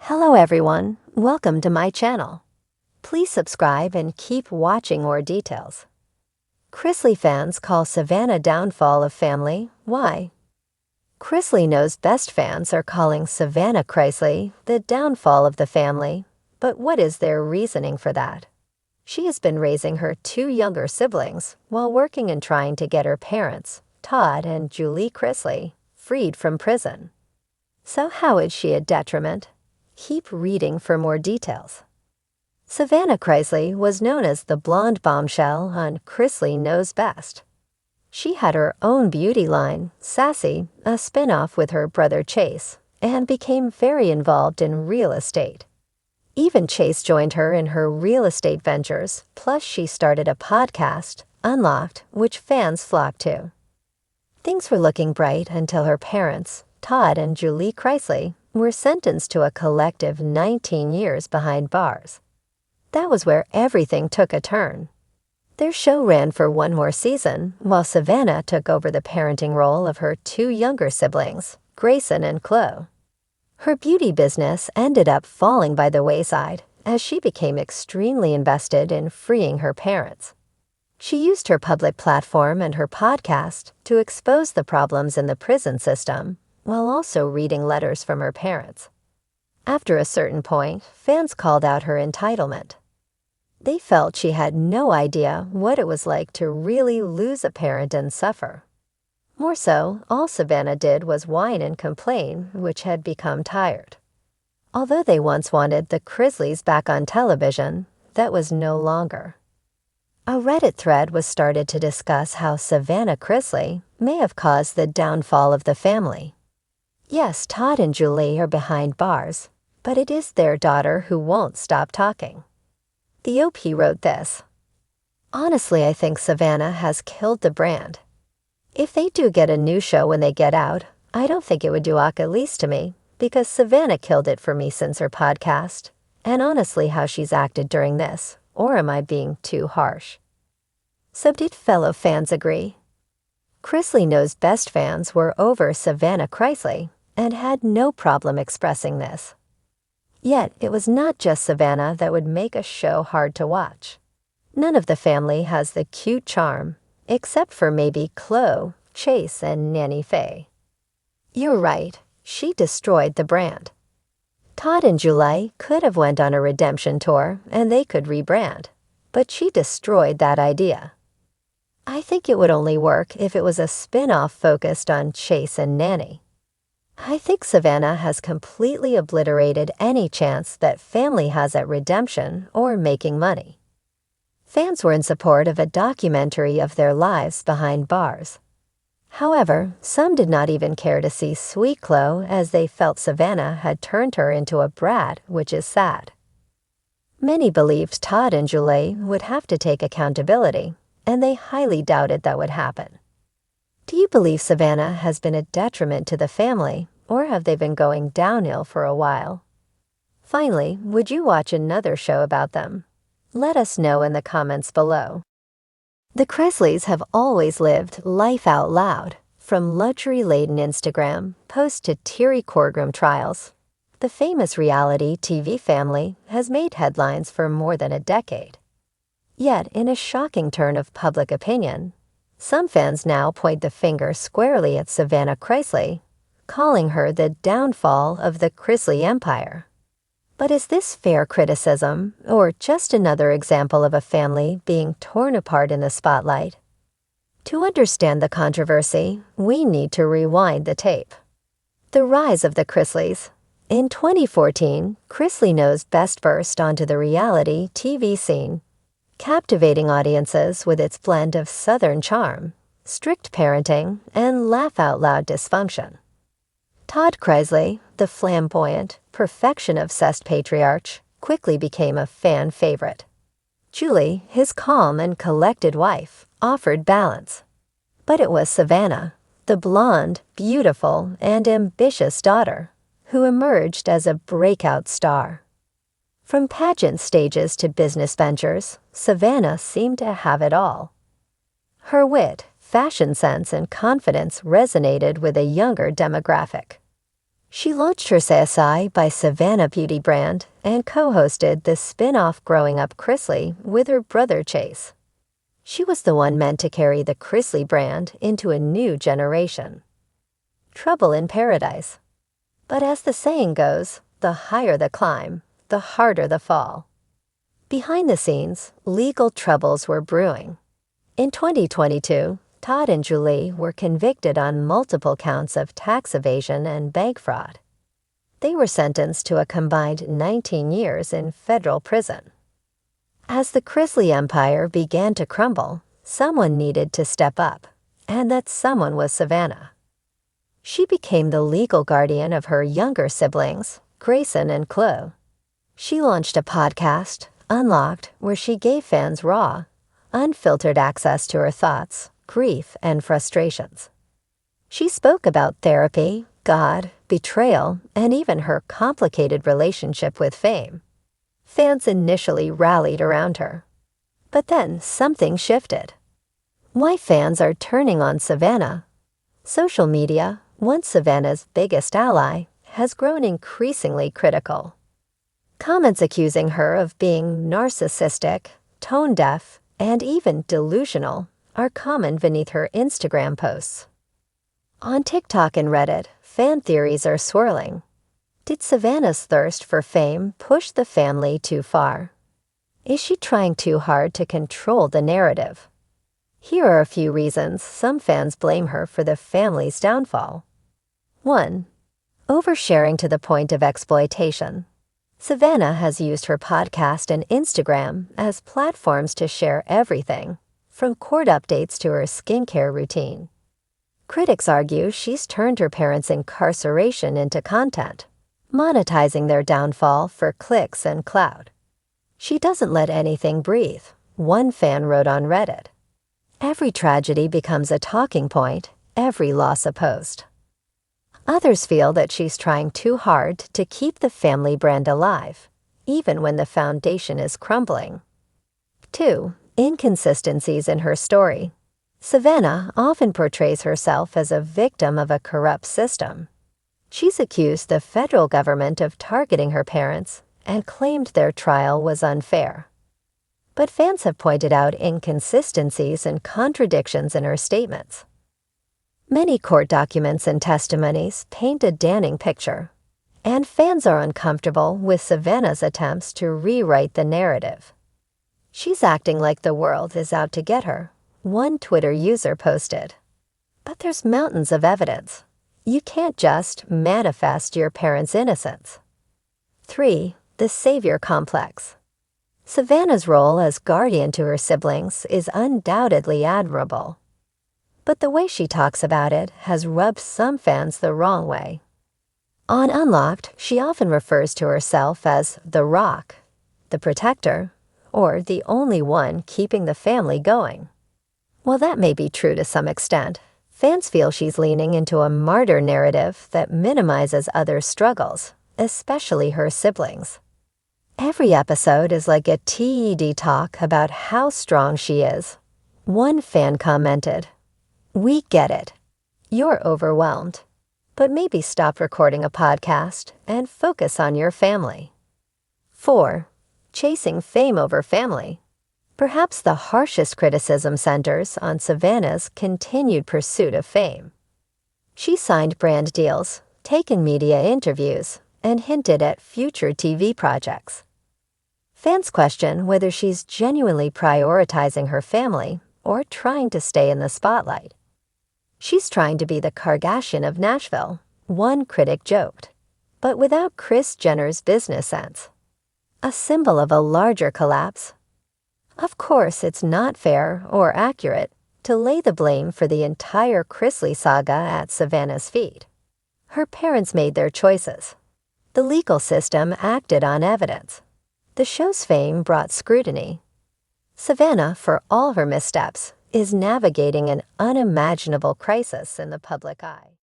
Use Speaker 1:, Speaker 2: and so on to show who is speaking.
Speaker 1: Hello everyone, welcome to my channel. Please subscribe and keep watching more details. Chrisley fans call Savannah downfall of family. Why? Chrisley Knows Best fans are calling Savannah Chrisley the downfall of the family, but what is their reasoning for that? She has been raising her two younger siblings while working and trying to get her parents, Todd and Julie Chrisley, freed from prison. So how is she a detriment? Keep reading for more details. Savannah Chrisley was known as the blonde bombshell on Chrisley Knows Best. She had her own beauty line, Sassy, a spin-off with her brother Chase, and became very involved in real estate. Even Chase joined her in her real estate ventures, plus she started a podcast, Unlocked, which fans flocked to. Things were looking bright until her parents, Todd and Julie Chrisley, were sentenced to a collective 19 years behind bars. That was where everything took a turn. Their show ran for one more season, while Savannah took over the parenting role of her two younger siblings, Grayson and Chloe. Her beauty business ended up falling by the wayside as she became extremely invested in freeing her parents. She used her public platform and her podcast to expose the problems in the prison system, while also reading letters from her parents. After a certain point, fans called out her entitlement. They felt she had no idea what it was like to really lose a parent and suffer. More so, all Savannah did was whine and complain, which had become tired. Although they once wanted the Chrisleys back on television, that was no longer. A Reddit thread was started to discuss how Savannah Chrisley may have caused the downfall of the family. Yes, Todd and Julie are behind bars, but it is their daughter who won't stop talking. The OP wrote this: "Honestly, I think Savannah has killed the brand. If they do get a new show when they get out, I don't think it would do Achilles to me, because Savannah killed it for me since her podcast, and honestly how she's acted during this, or am I being too harsh?" So did fellow fans agree? Chrisley Knows Best fans were over Savannah Chrisley and had no problem expressing this. Yet it was not just Savannah that would make a show hard to watch. None of the family has the cute charm, except for maybe Chloe, Chase, and Nanny Faye. You're right, she destroyed the brand. Todd and Julie could have went on a redemption tour and they could rebrand, but she destroyed that idea. I think it would only work if it was a spin-off focused on Chase and Nanny. I think Savannah has completely obliterated any chance that family has at redemption or making money. Fans were in support of a documentary of their lives behind bars. However, some did not even care to see Sweet Chloe as they felt Savannah had turned her into a brat, which is sad. Many believed Todd and Julie would have to take accountability, and they highly doubted that would happen. Do you believe Savannah has been a detriment to the family, or have they been going downhill for a while? Finally, would you watch another show about them? Let us know in the comments below. The Chrisleys have always lived life out loud, from luxury-laden Instagram posts to teary courtroom trials. The famous reality TV family has made headlines for more than a decade. Yet, in a shocking turn of public opinion, some fans now point the finger squarely at Savannah Chrisley, calling her the downfall of the Chrisley empire. But is this fair criticism, or just another example of a family being torn apart in the spotlight? To understand the controversy, we need to rewind the tape. The rise of the Chrisleys. In 2014, Chrisley Knows Best burst onto the reality TV scene, captivating audiences with its blend of Southern charm, strict parenting, and laugh-out-loud dysfunction. Todd Chrisley, the flamboyant, perfection-obsessed patriarch, quickly became a fan favorite. Julie, his calm and collected wife, offered balance. But it was Savannah, the blonde, beautiful, and ambitious daughter, who emerged as a breakout star. From pageant stages to business ventures, Savannah seemed to have it all. Her wit, fashion sense, and confidence resonated with a younger demographic. She launched her CSI by Savannah beauty brand and co-hosted the spin-off Growing Up Chrisley with her brother Chase. She was the one meant to carry the Chrisley brand into a new generation. Trouble in paradise. But as the saying goes, the higher the climb, the harder the fall. Behind the scenes, legal troubles were brewing. In 2022, Todd and Julie were convicted on multiple counts of tax evasion and bank fraud. They were sentenced to a combined 19 years in federal prison. As the Chrisley empire began to crumble, someone needed to step up, and that someone was Savannah. She became the legal guardian of her younger siblings, Grayson and Chloe. She launched a podcast, Unlocked, where she gave fans raw, unfiltered access to her thoughts, grief, and frustrations. She spoke about therapy, God, betrayal, and even her complicated relationship with fame. Fans initially rallied around her. But then something shifted. Why fans are turning on Savannah? Social media, once Savannah's biggest ally, has grown increasingly critical. Comments accusing her of being narcissistic, tone-deaf, and even delusional are common beneath her Instagram posts. On TikTok and Reddit, fan theories are swirling. Did Savannah's thirst for fame push the family too far? Is she trying too hard to control the narrative? Here are a few reasons some fans blame her for the family's downfall. 1. Oversharing to the point of exploitation. Savannah has used her podcast and Instagram as platforms to share everything, from court updates to her skincare routine. Critics argue she's turned her parents' incarceration into content, monetizing their downfall for clicks and clout. She doesn't let anything breathe, one fan wrote on Reddit. Every tragedy becomes a talking point, every loss a post. Others feel that she's trying too hard to keep the family brand alive, even when the foundation is crumbling. 2. Inconsistencies in her story. Savannah often portrays herself as a victim of a corrupt system. She's accused the federal government of targeting her parents and claimed their trial was unfair. But fans have pointed out inconsistencies and contradictions in her statements. Many court documents and testimonies paint a damning picture, and fans are uncomfortable with Savannah's attempts to rewrite the narrative. She's acting like the world is out to get her, one Twitter user posted. But there's mountains of evidence. You can't just manifest your parents' innocence. 3. The savior complex. Savannah's role as guardian to her siblings is undoubtedly admirable. But the way she talks about it has rubbed some fans the wrong way. On Unlocked, she often refers to herself as the Rock, the protector, or the only one keeping the family going. While that may be true to some extent, fans feel she's leaning into a martyr narrative that minimizes others' struggles, especially her siblings. Every episode is like a TED talk about how strong she is. One fan commented, "We get it. You're overwhelmed. But maybe stop recording a podcast and focus on your family." 4. Chasing fame over family. Perhaps the harshest criticism centers on Savannah's continued pursuit of fame. She signed brand deals, taken media interviews, and hinted at future TV projects. Fans question whether she's genuinely prioritizing her family or trying to stay in the spotlight. She's trying to be the Kardashian of Nashville, one critic joked, but without Kris Jenner's business sense. A symbol of a larger collapse. Of course, it's not fair or accurate to lay the blame for the entire Chrisley saga at Savannah's feet. Her parents made their choices. The legal system acted on evidence. The show's fame brought scrutiny. Savannah, for all her missteps, is navigating an unimaginable crisis in the public eye.